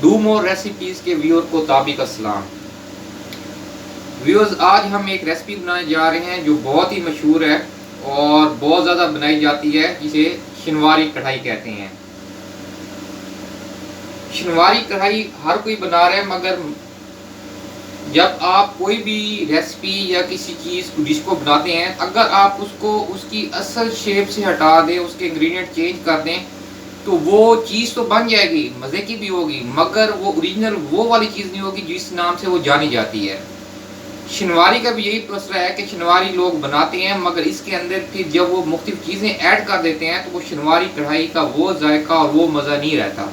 Do more recipes के viewer को ताबिक अस्सलाम। व्यूअर्स, आज हम एक रेसिपी बनाने जा रहे हैं जो बहुत ही मशहूर है और बहुत ज़्यादा बनाई जाती है, जिसे शिनवारी कढ़ाई कहते हैं। शिनवारी कढ़ाई हर कोई बना रहा है, मगर जब आप कोई भी रेसिपी या किसी चीज़ को डिश को बनाते हैं, अगर आप उसको उसकी असल शेप से हटा दें, उसके इंग्रेडिएंट चेंज कर दें, तो वो चीज़ तो बन जाएगी, मज़े की भी होगी, मगर वो ओरिजिनल वो वाली चीज़ नहीं होगी जिस नाम से वो जानी जाती है। शिनवारी का भी यही मसला है कि शिनवारी लोग बनाते हैं, मगर इसके अंदर फिर जब वो मुख्तलिफ चीज़ें ऐड कर देते हैं तो वो शिनवारी कढ़ाई का वो जायका और वो मज़ा नहीं रहता।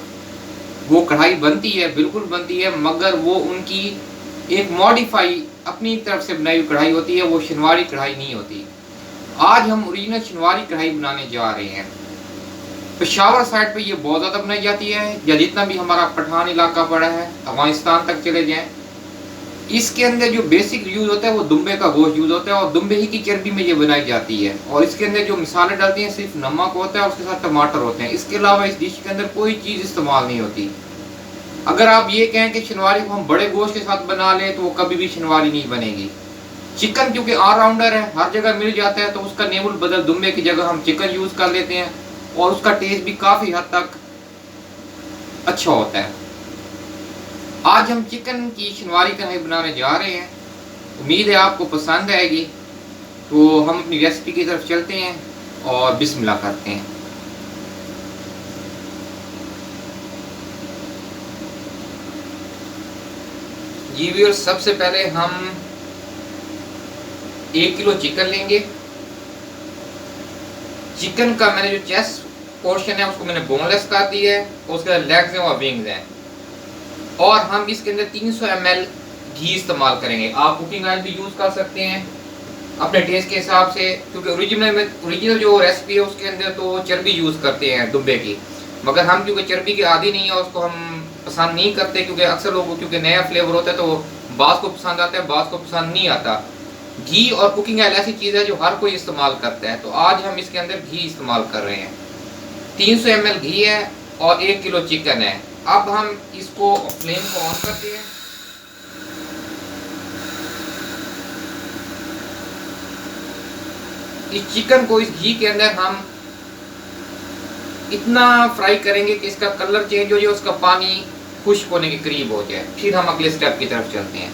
वो कढ़ाई बनती है, बिल्कुल बनती है, मगर वो उनकी एक मॉडिफाई अपनी तरफ से बनाई हुई कढ़ाई होती है, वो शिनवारी कढ़ाई नहीं होती। आज हम ओरिजिनल शिनवारी कढ़ाई बनाने जा रहे हैं। पेशावर साइड पे ये बहुत ज़्यादा बनाई जाती है, या जितना भी हमारा पठान इलाका पड़ा है, अफगानिस्तान तक चले जाएं। इसके अंदर जो बेसिक यूज़ होता है वो दुम्बे का गोश्त यूज़ होता है और दुम्बे ही की चर्बी में ये बनाई जाती है। और इसके अंदर जो मसाले डालते हैं सिर्फ नमक होता है और उसके साथ टमाटर होते हैं। इसके अलावा इस डिश के अंदर कोई चीज़ इस्तेमाल नहीं होती। अगर आप ये कहें कि शिनवारी को हम बड़े गोश्त के साथ बना लें तो वो कभी भी शिनवारी नहीं बनेगी। चिकन क्योंकि ऑलराउंडर है, हर जगह मिल जाता है, तो उसका नेमुल बदल दुम्बे की जगह हम चिकन यूज़ कर लेते हैं और उसका टेस्ट भी काफ़ी हद तक अच्छा होता है। आज हम चिकन की शिनवारी कढ़ाई बनाने जा रहे हैं। उम्मीद है आपको पसंद आएगी। तो हम अपनी रेसिपी की तरफ चलते हैं और बिस्मिल्लाह करते हैं। जी व्यूअर्स, सबसे पहले हम 1 किलो चिकन लेंगे। चिकन का मैंने जो चेस्ट पोर्शन है उसको मैंने बोनलेस कर दिया है, और उसके लेग्स हैं और विंग्स हैं। और हम इसके अंदर 300 ml घी इस्तेमाल करेंगे। आप कुकिंग ऑयल भी यूज़ कर सकते हैं अपने टेस्ट के हिसाब से, क्योंकि ओरिजिनल जो रेसिपी है उसके अंदर तो चर्बी यूज़ करते हैं दुम्बे की, मगर हम क्योंकि चर्बी के आदी नहीं है उसको हम पसंद नहीं करते, क्योंकि अक्सर लोगों क्योंकि नया फ्लेवर होता है तो बाज़ को पसंद आता है, बाज़ को पसंद नहीं आता। घी और कुकिंग ऑयल ऐसी चीज़ है जो हर कोई इस्तेमाल करता है, तो आज हम इसके अंदर घी इस्तेमाल कर रहे हैं। 300 ml घी है और 1 किलो चिकन है। अब हम इसको फ्लेम को ऑन करते हैं। इस चिकन को इस घी के अंदर हम इतना फ्राई करेंगे कि इसका कलर चेंज हो जाए, उसका पानी खुश्क होने के करीब हो जाए। फिर हम अगले स्टेप की तरफ चलते हैं।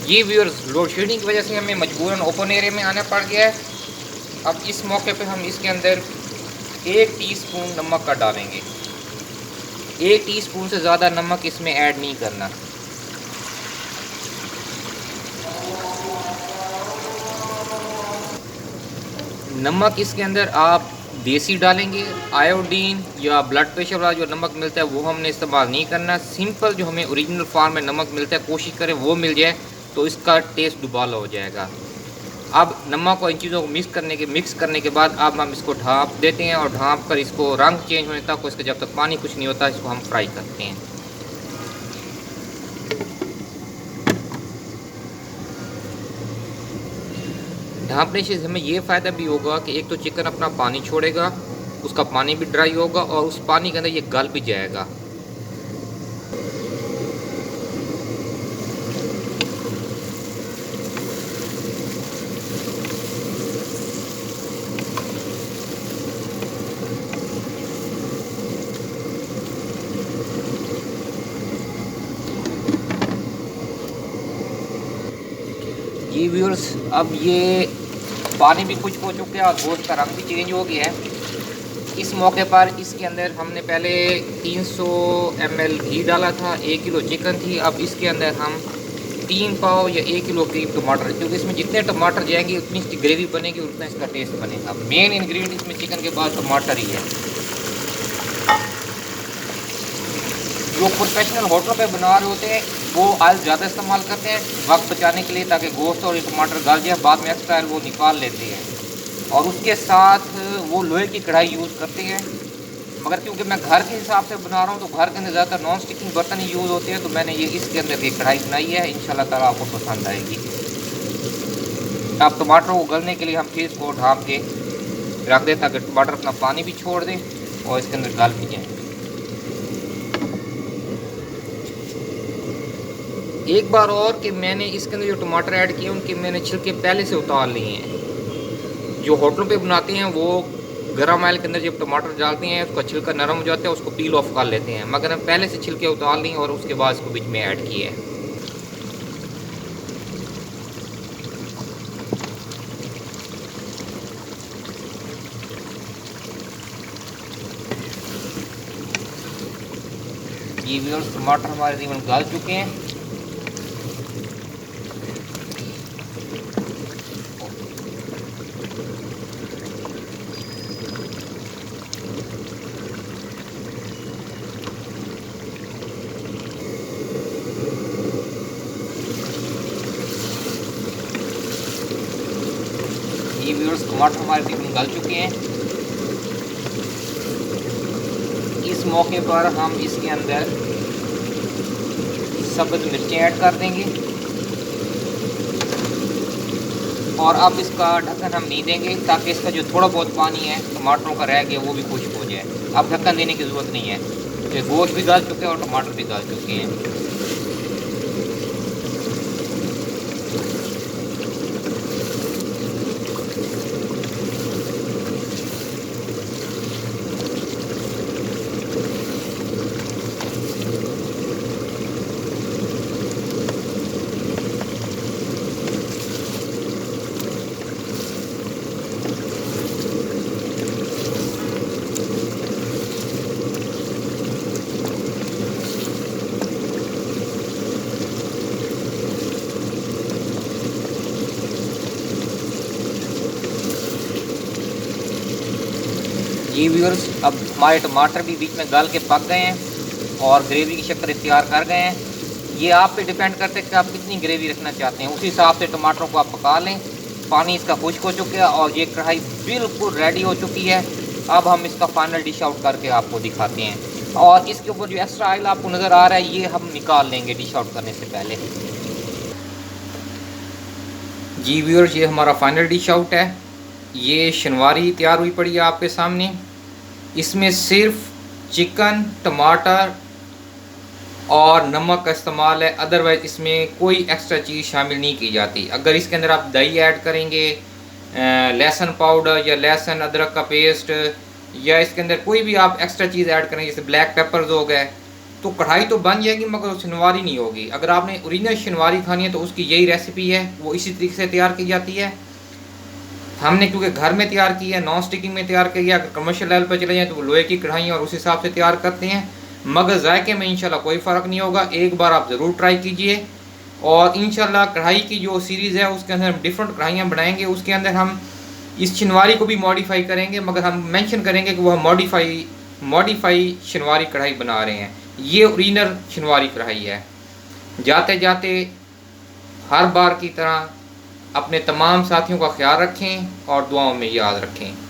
ये व्यूअर्स, लोड शेडिंग की वजह से हमें मजबूरन ओपन एरिया में आना पड़ गया है। अब इस मौके पे हम इसके अंदर 1 टीस्पून नमक का डालेंगे। 1 टीस्पून से ज़्यादा नमक इसमें ऐड नहीं करना। नमक इसके अंदर आप देसी डालेंगे, आयोडीन या ब्लड प्रेशर वाला जो नमक मिलता है वो हमने इस्तेमाल नहीं करना। सिंपल जो हमें ओरिजिनल फार्म में नमक मिलता है कोशिश करें वो मिल जाए, तो इसका टेस्ट दुबाला हो जाएगा। अब नमक और इन चीज़ों को मिक्स करने के बाद अब हम इसको ढाँप देते हैं, और ढाँप कर इसको रंग चेंज होने तक, इसका जब तक पानी कुछ नहीं होता इसको हम फ्राई करते हैं। ढाँपने से हमें ये फ़ायदा भी होगा कि एक तो चिकन अपना पानी छोड़ेगा, उसका पानी भी ड्राई होगा और उस पानी के अंदर ये गल भी जाएगा। ये व्यूअर्स, अब ये पानी भी कुछ हो चुका है और गोश्त का रंग भी चेंज हो गया है। इस मौके पर इसके अंदर हमने पहले 300 ml घी डाला था, 1 किलो चिकन थी। अब इसके अंदर हम 3 पाव या 1 किलो करीब टमाटर, क्योंकि इसमें जितने टमाटर जाएंगे उतनी इसकी ग्रेवी बनेगी, उतना इसका टेस्ट बनेगा। मेन इंग्रेडिएंट इसमें चिकन के बाद टमाटर ही है। जो प्रोफेशनल होटलों पे बना रहे होते हैं वो ऑयल ज़्यादा इस्तेमाल करते हैं वक्त बचाने के लिए, ताकि गोश्त और टमाटर गल जाए, बाद में एक्स्ट्रा ऑयल वो निकाल लेते हैं। और उसके साथ वो लोहे की कढ़ाई यूज़ करते हैं, मगर क्योंकि मैं घर के हिसाब से बना रहा हूँ तो घर के अंदर ज़्यादातर नॉन स्टिकिंग बर्तन ही यूज़ होते हैं, तो मैंने ये इसके अंदर एक कढ़ाई बनाई है। इंशाल्लाह ताला आपको पसंद आएगी। अब टमाटरों को गलने के लिए हम फिर इसको ढाँप के रख दें ताकि टमाटर अपना पानी भी छोड़ दें और इसके अंदर गल भी जाए। एक बार और कि मैंने इसके अंदर जो टमाटर ऐड किए उनके मैंने छिलके पहले से उतार लिए हैं। जो होटलों पे बनाते हैं वो गरम ऑयल के अंदर जब टमाटर डालते हैं उसका छिलका नरम हो जाता है, उसको पील ऑफ कर लेते हैं, मगर हम पहले से छिलके उतार लिए और उसके बाद इसको बीच में ऐड किए हैं। ये व्यूअर्स टमाटर हमारे तकरीबन गल चुके हैं। ये व्यूअर्स टमाटर हमारे तकरीबन गल चुके हैं। इस मौके पर हम इसके अंदर सब्ज़ मिर्चें ऐड कर देंगे और अब इसका ढक्कन हम नहीं देंगे ताकि इसका जो थोड़ा बहुत पानी है टमाटरों का रह गया वो भी खुश्क हो जाए। अब ढक्कन देने की ज़रूरत नहीं है, तो गोश्त भी गल चुके हैं और टमाटर भी गल चुके हैं। ये व्यूअर्स अब हमारे टमाटर भी बीच में गल के पक गए हैं और ग्रेवी की शक्ल तैयार कर गए हैं। ये आप पे डिपेंड करते हैं कि आप कितनी ग्रेवी रखना चाहते हैं, उसी हिसाब से टमाटरों को आप पका लें। पानी इसका खुश्क हो चुका है और ये कढ़ाई बिल्कुल रेडी हो चुकी है। अब हम इसका फाइनल डिश आउट करके आपको दिखाते हैं और इसके ऊपर जो एक्स्ट्रा ऑयल आपको नज़र आ रहा है ये हम निकाल लेंगे डिश आउट करने से पहले। जी व्यूअर्स, ये हमारा फाइनल डिश आउट है। ये शनवारी तैयार हुई पड़ी है आपके सामने। इसमें सिर्फ चिकन, टमाटर और नमक का इस्तेमाल है, अदरवाइज़ इसमें कोई एक्स्ट्रा चीज़ शामिल नहीं की जाती। अगर इसके अंदर आप दही ऐड करेंगे, लहसुन पाउडर या लहसुन अदरक का पेस्ट या इसके अंदर कोई भी आप एक्स्ट्रा चीज़ ऐड करेंगे जैसे ब्लैक पेपर्स हो गए, तो कढ़ाई तो बन जाएगी मगर शनवारी नहीं होगी। अगर आपने ओरिजिनल शनवारी खानी है तो उसकी यही रेसिपी है, वो इसी तरीके से तैयार की जाती है। हमने क्योंकि घर में तैयार की है, नॉन स्टिकिंग में तैयार की है, अगर कमर्शियल लेवल पर चले जाएँ तो वो लोहे की कढ़ाई और उस हिसाब से तैयार करते हैं, मगर जायके में इंशाल्लाह कोई फ़र्क नहीं होगा। एक बार आप ज़रूर ट्राई कीजिए और इंशाल्लाह कढ़ाई की जो सीरीज़ है उसके अंदर हम डिफरेंट कढ़ाइयाँ बनाएंगे। उसके अंदर हम इस शनवारी को भी मॉडिफाई करेंगे, मगर हम मेंशन करेंगे कि वह मॉडिफाई शनवारी कढ़ाई बना रहे हैं। ये ओरिजिनल शनवारी कढ़ाई है। जाते जाते हर बार की तरह अपने तमाम साथियों का ख्याल रखें और दुआओं में याद रखें।